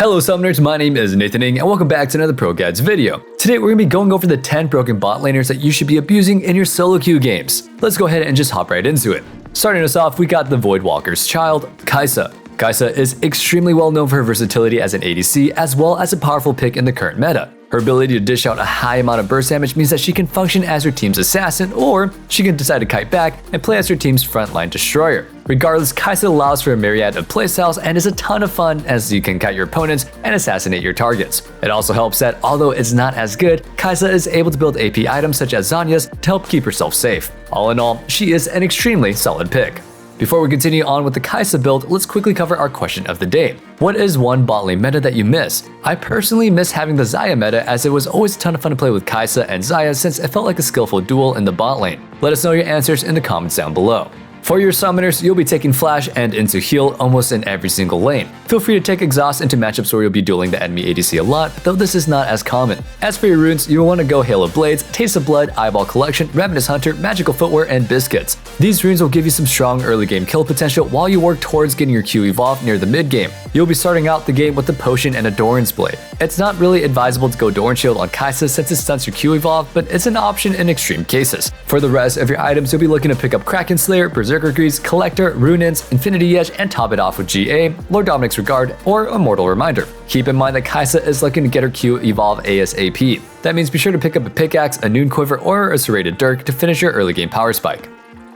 Hello Summoners, my name is Nathan Ng and welcome back to another ProGuides video. Today we're going to be going over the 10 broken bot laners that you should be abusing in your solo queue games. Let's go ahead and just hop right into it. Starting us off, we got the Voidwalker's child, KAISA. KAISA is extremely well known for her versatility as an ADC as well as a powerful pick in the current meta. Her ability to dish out a high amount of burst damage means that she can function as your team's assassin, or she can decide to kite back and play as your team's frontline destroyer. Regardless, KAISA allows for a myriad of playstyles and is a ton of fun as you can kite your opponents and assassinate your targets. It also helps that although it's not as good, KAISA is able to build AP items such as Zanya's to help keep herself safe. All in all, she is an extremely solid pick. Before we continue on with the KAISA build, let's quickly cover our question of the day. What is one bot lane meta that you miss? I personally miss having the Xayah meta as it was always a ton of fun to play with KAISA and Xayah since it felt like a skillful duel in the bot lane. Let us know your answers in the comments down below. For your summoners, you'll be taking Flash and into heal almost in every single lane. Feel free to take Exhaust into matchups where you'll be dueling the enemy ADC a lot, though this is not as common. As for your runes, you'll want to go Hail of Blades, Taste of Blood, Eyeball Collection, Ravenous Hunter, Magical Footwear, and Biscuits. These runes will give you some strong early game kill potential while you work towards getting your Q evolved near the mid game. You'll be starting out the game with the Potion and a Doran's Blade. It's not really advisable to go Doran Shield on KAISA since it stunts your Q evolve, but it's an option in extreme cases. For the rest of your items, you'll be looking to pick up Kraken Slayer, Berserker Greaves, Collector, Runeins, Infinity Edge, and top it off with GA, Lord Dominic's Regard, or Immortal Reminder. Keep in mind that KAISA is looking to get her Q evolve ASAP. That means be sure to pick up a Pickaxe, a Noon Quiver, or a Serrated Dirk to finish your early game power spike.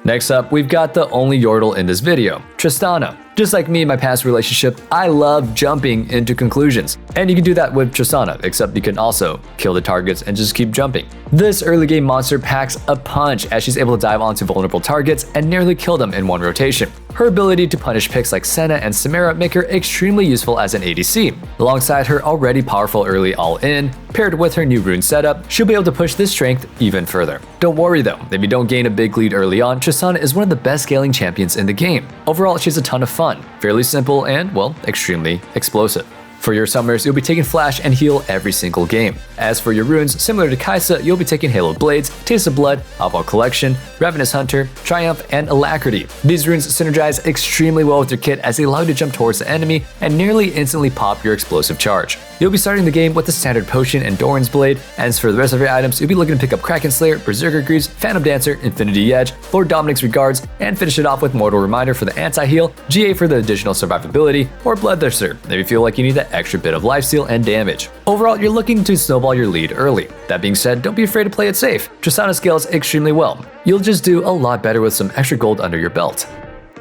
Next up, we've got the only Yordle in this video, Tristana. Just like me in my past relationship, I love jumping into conclusions. And you can do that with Tristana, except you can also kill the targets and just keep jumping. This early game monster packs a punch as she's able to dive onto vulnerable targets and nearly kill them in one rotation. Her ability to punish picks like Senna and Samara make her extremely useful as an ADC. Alongside her already powerful early all-in, paired with her new rune setup, she'll be able to push this strength even further. Don't worry though, if you don't gain a big lead early on, Tristana is one of the best scaling champions in the game. Overall, she's a ton of fun, fairly simple, and, well, extremely explosive. For your summoners, you'll be taking Flash and heal every single game. As for your runes, similar to KAISA, you'll be taking Hail of Blades, Taste of Blood, Eyeball Collection, Ravenous Hunter, Triumph, and Alacrity. These runes synergize extremely well with your kit as they allow you to jump towards the enemy and nearly instantly pop your explosive charge. You'll be starting the game with the standard Potion and Doran's Blade. As for the rest of your items, you'll be looking to pick up Kraken Slayer, Berserker Greaves, Phantom Dancer, Infinity Edge, Lord Dominic's Regards, and finish it off with Mortal Reminder for the anti-heal, GA for the additional survivability, or Bloodthirster if you feel like you need that extra bit of lifesteal and damage. Overall, you're looking to snowball your lead early. That being said, don't be afraid to play it safe. Tristana scales extremely well. You'll just do a lot better with some extra gold under your belt.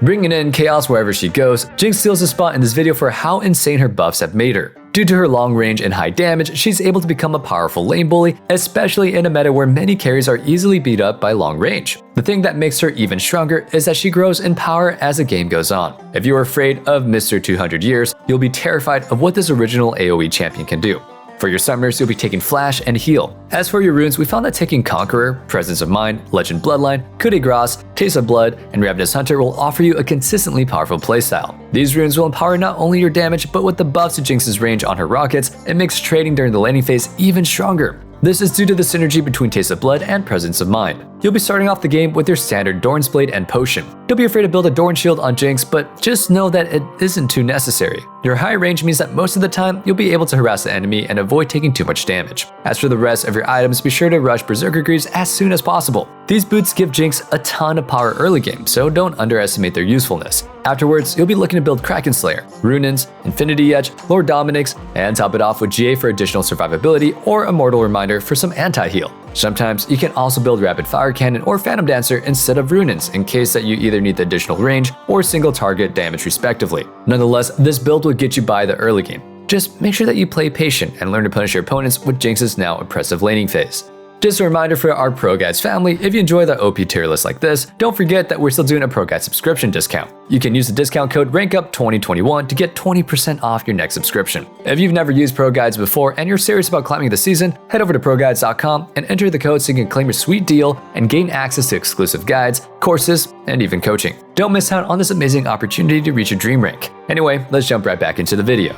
Bringing in chaos wherever she goes, JINX steals a spot in this video for how insane her buffs have made her. Due to her long range and high damage, she's able to become a powerful lane bully, especially in a meta where many carries are easily beat up by long range. The thing that makes her even stronger is that she grows in power as the game goes on. If you're afraid of Mr. 200 Years, you'll be terrified of what this original AoE champion can do. For your summoners, you'll be taking Flash and Heal. As for your runes, we found that taking Conqueror, Presence of Mind, Legend Bloodline, Coup de Grace, Taste of Blood, and Ravenous Hunter will offer you a consistently powerful playstyle. These runes will empower not only your damage, but with the buffs to JINX's range on her rockets, it makes trading during the laning phase even stronger. This is due to the synergy between Taste of Blood and Presence of Mind. You'll be starting off the game with your standard Doran's Blade and Potion. Don't be afraid to build a Doran Shield on JINX, but just know that it isn't too necessary. Your high range means that most of the time, you'll be able to harass the enemy and avoid taking too much damage. As for the rest of your items, be sure to rush Berserker Greaves as soon as possible. These boots give JINX a ton of power early game, so don't underestimate their usefulness. Afterwards, you'll be looking to build Kraken Slayer, Runeins, Infinity Edge, Lord Dominic's, and top it off with GA for additional survivability or Immortal Reminder for some anti-heal. Sometimes you can also build Rapid Fire Cannon or Phantom Dancer instead of Runeins in case that you either need the additional range or single target damage respectively. Nonetheless, this build will get you by the early game. Just make sure that you play patient and learn to punish your opponents with JINX's now oppressive laning phase. Just a reminder for our ProGuides family, if you enjoy the OP tier list like this, don't forget that we're still doing a ProGuides subscription discount. You can use the discount code RANKUP2021 to get 20% off your next subscription. If you've never used ProGuides before and you're serious about climbing the season, head over to ProGuides.com and enter the code so you can claim your sweet deal and gain access to exclusive guides, courses, and even coaching. Don't miss out on this amazing opportunity to reach your dream rank. Anyway, let's jump right back into the video.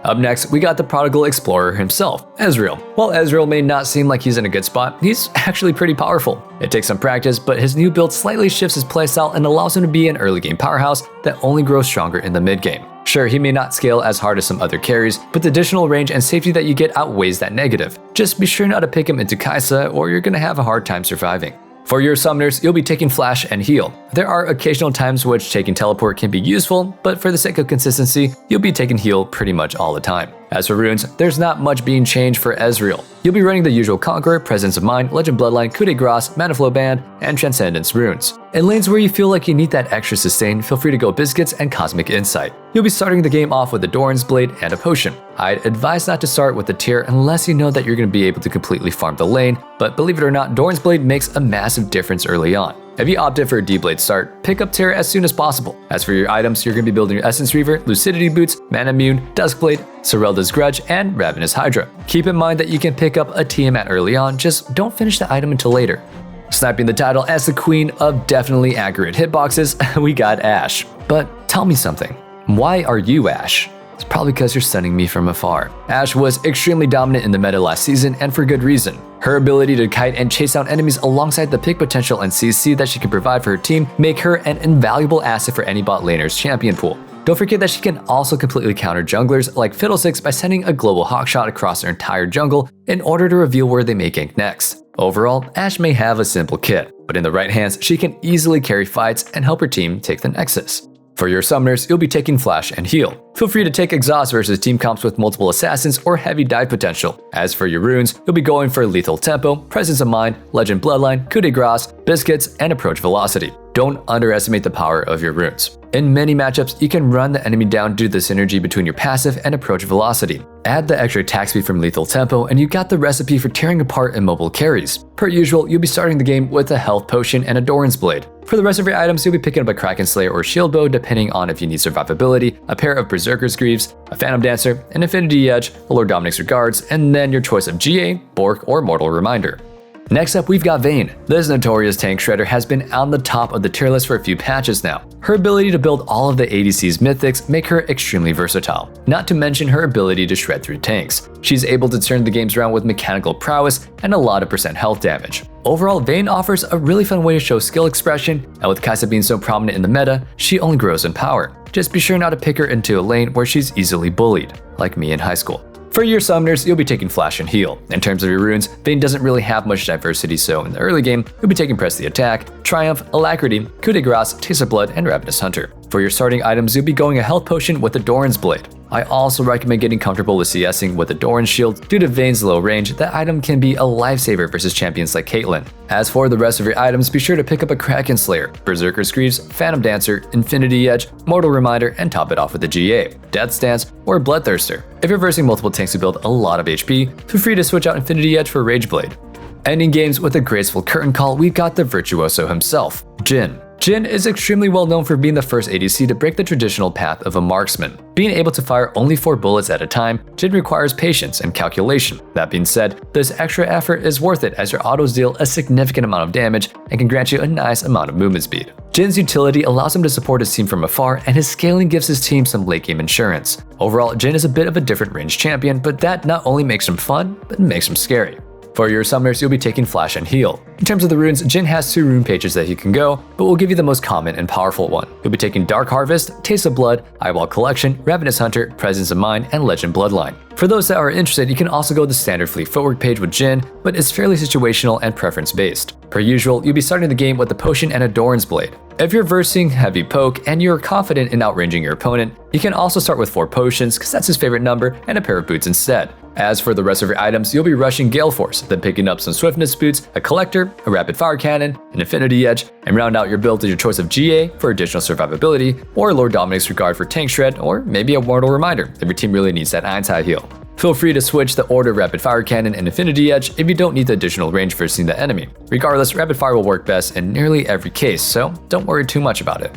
Up next, we got the prodigal explorer himself, Ezreal. While Ezreal may not seem like he's in a good spot, he's actually pretty powerful. It takes some practice, but his new build slightly shifts his playstyle and allows him to be an early game powerhouse that only grows stronger in the mid game. Sure, he may not scale as hard as some other carries, but the additional range and safety that you get outweighs that negative. Just be sure not to pick him into KAISA or you're gonna have a hard time surviving. For your summoners, you'll be taking Flash and Heal. There are occasional times which taking Teleport can be useful, but for the sake of consistency, you'll be taking Heal pretty much all the time. As for runes, there's not much being changed for Ezreal. You'll be running the usual Conqueror, Presence of Mind, Legend Bloodline, Coup de Grace, Mana Flow Band, and Transcendence runes. In lanes where you feel like you need that extra sustain, feel free to go Biscuits and Cosmic Insight. You'll be starting the game off with a Doran's Blade and a Potion. I'd advise not to start with the tier unless you know that you're going to be able to completely farm the lane, but believe it or not, Doran's Blade makes a massive difference early on. If you opted for a D-Blade start, pick up tier as soon as possible. As for your items, you're going to be building your Essence Reaver, Lucidity Boots, Mana Immune, Duskblade, Sorelda's Grudge, and Ravenous Hydra. Keep in mind that you can pick up a Tiamat early on, just don't finish the item until later. Sniping the title as the queen of definitely accurate hitboxes, we got Ashe. But tell me something, why are you Ashe? It's probably because you're stunning me from afar. Ashe was extremely dominant in the meta last season, and for good reason. Her ability to kite and chase down enemies alongside the pick potential and CC that she can provide for her team make her an invaluable asset for any bot laner's champion pool. Don't forget that she can also completely counter junglers like Fiddlesticks by sending a global hawkshot across their entire jungle in order to reveal where they may gank next. Overall, Ashe may have a simple kit, but in the right hands, she can easily carry fights and help her team take the Nexus. For your summoners, you'll be taking Flash and Heal. Feel free to take Exhaust versus team comps with multiple assassins or heavy dive potential. As for your runes, you'll be going for Lethal Tempo, Presence of Mind, Legend Bloodline, Coup de Grace, Biscuits, and Approach Velocity. Don't underestimate the power of your runes. In many matchups, you can run the enemy down due to the synergy between your passive and approach velocity. Add the extra attack speed from Lethal Tempo and you got the recipe for tearing apart immobile carries. Per usual, you'll be starting the game with a Health Potion and a Doran's Blade. For the rest of your items, you'll be picking up a Kraken Slayer or Shield Bow depending on if you need survivability, a pair of Berserker's Greaves, a Phantom Dancer, an Infinity Edge, a Lord Dominik's Regards, and then your choice of GA, Bork, or Mortal Reminder. Next up, we've got Vayne. This notorious tank shredder has been on the top of the tier list for a few patches now. Her ability to build all of the ADC's mythics make her extremely versatile, not to mention her ability to shred through tanks. She's able to turn the games around with mechanical prowess and a lot of percent health damage. Overall, Vayne offers a really fun way to show skill expression, and with KAISA being so prominent in the meta, she only grows in power. Just be sure not to pick her into a lane where she's easily bullied, like me in high school. For your summoners, you'll be taking Flash and Heal. In terms of your runes, Vayne doesn't really have much diversity, so in the early game, you'll be taking Press the Attack, Triumph, Alacrity, Coup de Grace, Taste of Blood, and Ravenous Hunter. For your starting items, you'll be going a Health Potion with a Doran's Blade. I also recommend getting comfortable with CSing with a Doran's Shield. Due to Vayne's low range, that item can be a lifesaver versus champions like CAITLYN. As for the rest of your items, be sure to pick up a Kraken Slayer, Berserker's Greaves, Phantom Dancer, Infinity Edge, Mortal Reminder, and top it off with a GA, Death Stance, or Bloodthirster. If you're versing multiple tanks who build a lot of HP, feel free to switch out Infinity Edge for Rage Blade. Ending games with a graceful curtain call, we've got the virtuoso himself, JHIN. JHIN is extremely well known for being the first ADC to break the traditional path of a marksman. Being able to fire only 4 bullets at a time, JHIN requires patience and calculation. That being said, this extra effort is worth it as your autos deal a significant amount of damage and can grant you a nice amount of movement speed. JHIN's utility allows him to support his team from afar, and his scaling gives his team some late game insurance. Overall, JHIN is a bit of a different range champion, but that not only makes him fun, but makes him scary. For your summoners, you'll be taking Flash and Heal. In terms of the runes, JHIN has 2 rune pages that you can go, but we'll give you the most common and powerful one. You'll be taking Dark Harvest, Taste of Blood, Eyeball Collection, Ravenous Hunter, Presence of Mind, and Legend Bloodline. For those that are interested, you can also go the standard Fleet Footwork page with JHIN, but it's fairly situational and preference based. Per usual, you'll be starting the game with a Potion and a Doran's Blade. If you're versing Heavy Poke and you're confident in outranging your opponent, you can also start with 4 potions because that's his favorite number and a pair of boots instead. As for the rest of your items, you'll be rushing Gale Force, then picking up some Swiftness boots, a Collector, a Rapid Fire Cannon, an Infinity Edge, and round out your build with your choice of GA for additional survivability, or Lord Dominik's Regard for tank shred, or maybe a Mortal Reminder if your team really needs that anti-heal. Feel free to switch the order Rapid Fire Cannon and Infinity Edge if you don't need the additional range for seeing the enemy. Regardless, Rapid Fire will work best in nearly every case, so don't worry too much about it.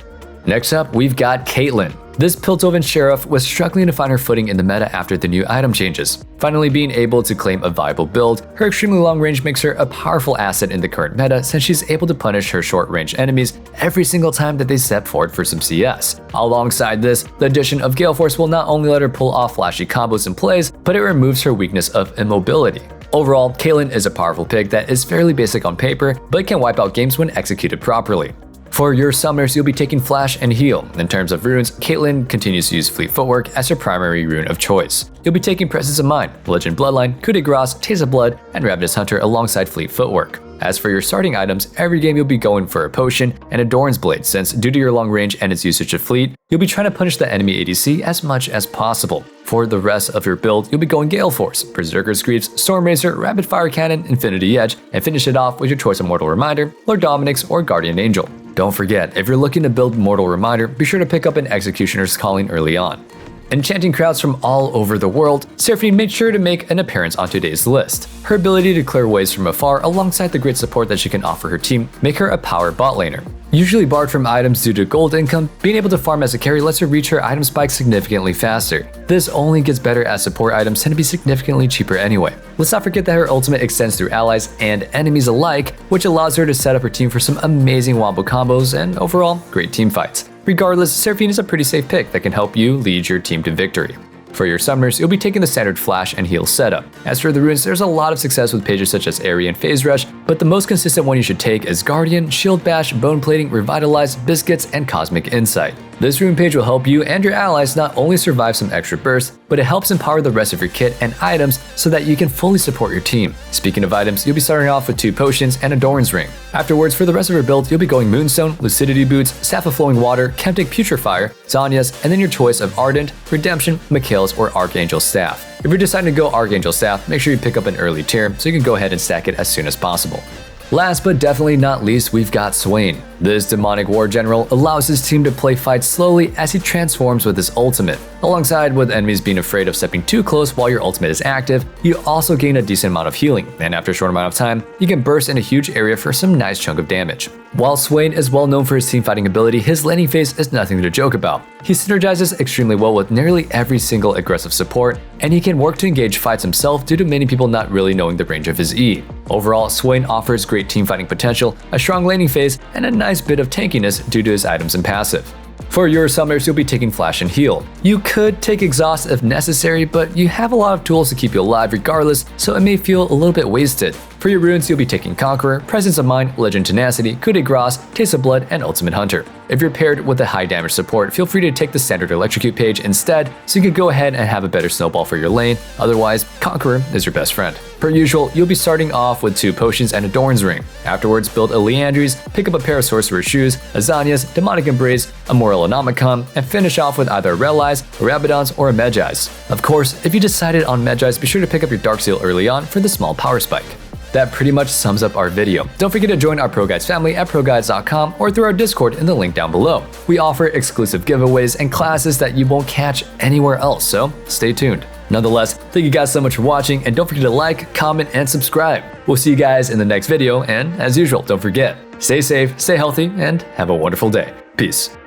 Next up, we've got CAITLYN. This Piltover Sheriff was struggling to find her footing in the meta after the new item changes. Finally being able to claim a viable build, her extremely long range makes her a powerful asset in the current meta since she's able to punish her short range enemies every single time that they step forward for some CS. Alongside this, the addition of Gale Force will not only let her pull off flashy combos and plays, but it removes her weakness of immobility. Overall, CAITLYN is a powerful pick that is fairly basic on paper, but can wipe out games when executed properly. For your summoners, you'll be taking Flash and Heal. In terms of runes, CAITLYN continues to use Fleet Footwork as her primary rune of choice. You'll be taking Presence of Mind, Legend Bloodline, Coup de Grace, Taste of Blood, and Ravenous Hunter alongside Fleet Footwork. As for your starting items, every game you'll be going for a Potion and a Doran's Blade, since due to your long range and its usage of Fleet, you'll be trying to punish the enemy ADC as much as possible. For the rest of your build, you'll be going Gale Force, Berserker's Greaves, Storm Razor, Rapid Fire Cannon, Infinity Edge, and finish it off with your choice of Mortal Reminder, Lord Dominik's, or Guardian Angel. Don't forget, if you're looking to build Mortal Reminder, be sure to pick up an Executioner's Calling early on. Enchanting crowds from all over the world, SERAPHINE made sure to make an appearance on today's list. Her ability to clear waves from afar alongside the great support that she can offer her team make her a power bot laner. Usually barred from items due to gold income, being able to farm as a carry lets her reach her item spike significantly faster. This only gets better as support items tend to be significantly cheaper anyway. Let's not forget that her ultimate extends through allies and enemies alike, which allows her to set up her team for some amazing wombo combos and overall great team fights. Regardless, SERAPHINE is a pretty safe pick that can help you lead your team to victory. For your summoners, you'll be taking the standard Flash and Heal setup. As for the runes, there's a lot of success with pages such as Airy and Phase Rush, but the most consistent one you should take is Guardian, Shield Bash, Bone Plating, Revitalize, Biscuits, and Cosmic Insight. This rune page will help you and your allies not only survive some extra bursts, but it helps empower the rest of your kit and items so that you can fully support your team. Speaking of items, you'll be starting off with 2 potions and a Doran's Ring. Afterwards, for the rest of your build, you'll be going Moonstone, Lucidity Boots, Staff of Flowing Water, Chemtic Putrifier, Zanya's, and then your choice of Ardent, Redemption, Mikhail's, or Archangel Staff. If you're deciding to go Archangel Staff, make sure you pick up an early tier so you can go ahead and stack it as soon as possible. Last but definitely not least, we've got Swain. This demonic war general allows his team to play fights slowly as he transforms with his ultimate. Alongside with enemies being afraid of stepping too close while your ultimate is active, you also gain a decent amount of healing, and after a short amount of time, you can burst in a huge area for some nice chunk of damage. While Swain is well known for his team fighting ability, his laning phase is nothing to joke about. He synergizes extremely well with nearly every single aggressive support, and he can work to engage fights himself due to many people not really knowing the range of his E. Overall, Swain offers great team fighting potential, a strong laning phase, and a nice bit of tankiness due to his items and passive. For your summoners, you'll be taking Flash and Heal. You could take Exhaust if necessary, but you have a lot of tools to keep you alive regardless, so it may feel a little bit wasted. For your runes, you'll be taking Conqueror, Presence of Mind, Legend Tenacity, Coup de Grace, Taste of Blood, and Ultimate Hunter. If you're paired with a high damage support, feel free to take the standard Electrocute page instead, so you can go ahead and have a better snowball for your lane. Otherwise, Conqueror is your best friend. Per usual, you'll be starting off with 2 potions and a Doran's Ring. Afterwards, build a Leandry's, pick up a pair of Sorcerer's Shoes, a Zanya's, Demonic Embrace, a Moral Anomicon, and finish off with either a Relize, a Rabadon's, or a Medjai's. Of course, if you decided on Medjai's, be sure to pick up your Dark Seal early on for the small power spike. That pretty much sums up our video. Don't forget to join our ProGuides family at ProGuides.com or through our Discord in the link down below. We offer exclusive giveaways and classes that you won't catch anywhere else, so stay tuned. Nonetheless, thank you guys so much for watching, and don't forget to like, comment, and subscribe. We'll see you guys in the next video, and as usual, don't forget, stay safe, stay healthy, and have a wonderful day. Peace.